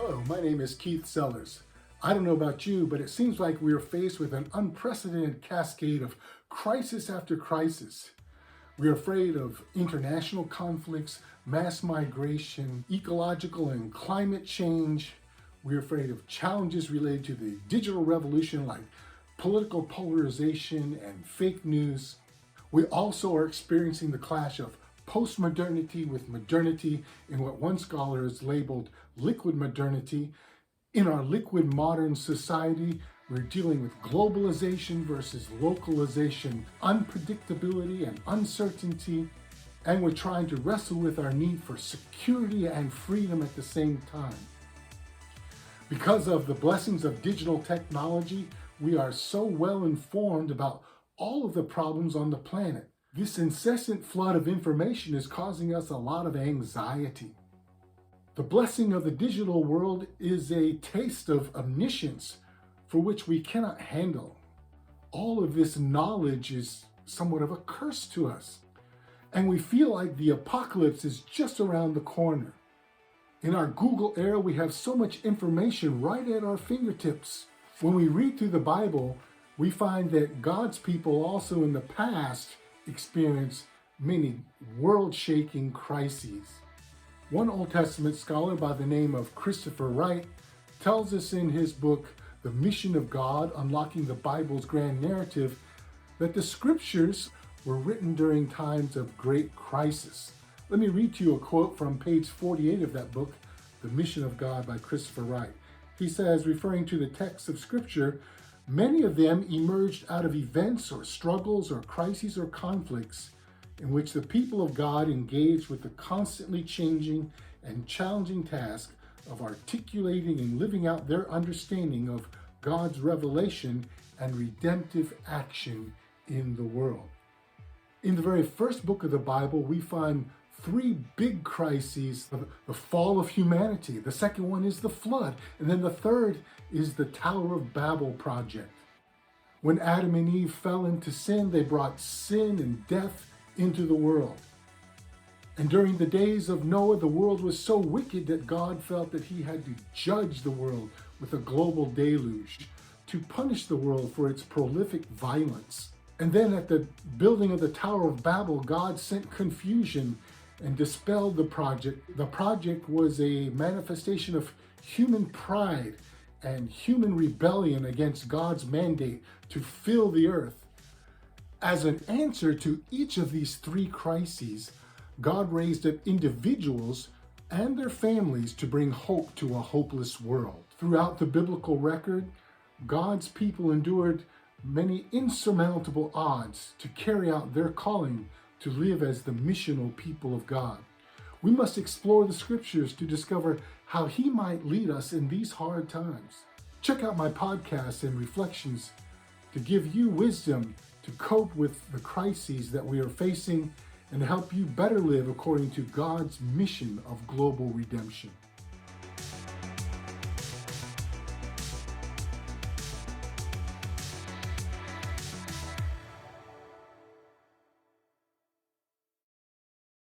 Hello, my name is Keith Sellers. I don't know about you, but it seems like we are faced with an unprecedented cascade of crisis after crisis. We are afraid of international conflicts, mass migration, ecological and climate change. We're afraid of challenges related to the digital revolution like political polarization and fake news. We also are experiencing the clash of postmodernity with modernity in what one scholar has labeled liquid modernity. In our liquid modern society, we're dealing with globalization versus localization, unpredictability and uncertainty, and we're trying to wrestle with our need for security and freedom at the same time. Because of the blessings of digital technology, we are so well informed about all of the problems on the planet. This incessant flood of information is causing us a lot of anxiety. The blessing of the digital world is a taste of omniscience for which we cannot handle. All of this knowledge is somewhat of a curse to us, and we feel like the apocalypse is just around the corner. In our Google era, we have so much information right at our fingertips. When we read through the Bible, we find that God's people also in the past experienced many world-shaking crises. One Old Testament scholar by the name of Christopher Wright tells us in his book, The Mission of God, Unlocking the Bible's Grand Narrative, that the scriptures were written during times of great crisis. Let me read to you a quote from page 48 of that book, The Mission of God by Christopher Wright. He says, referring to the texts of scripture, many of them emerged out of events or struggles or crises or conflicts in which the people of God engaged with the constantly changing and challenging task of articulating and living out their understanding of God's revelation and redemptive action in the world. In the very first book of the Bible, we find three big crises: the fall of humanity, the second one is the flood, and then the third is the Tower of Babel project. When Adam and Eve fell into sin, they brought sin and death into the world. And during the days of Noah, the world was so wicked that God felt that he had to judge the world with a global deluge to punish the world for its prolific violence. And then at the building of the Tower of Babel, God sent confusion and dispelled the project. The project was a manifestation of human pride and human rebellion against God's mandate to fill the earth. As an answer to each of these three crises, God raised up individuals and their families to bring hope to a hopeless world. Throughout the biblical record, God's people endured many insurmountable odds to carry out their calling to live as the missional people of God. We must explore the scriptures to discover how He might lead us in these hard times. Check out my podcasts and reflections to give you wisdom to cope with the crises that we are facing and help you better live according to God's mission of global redemption.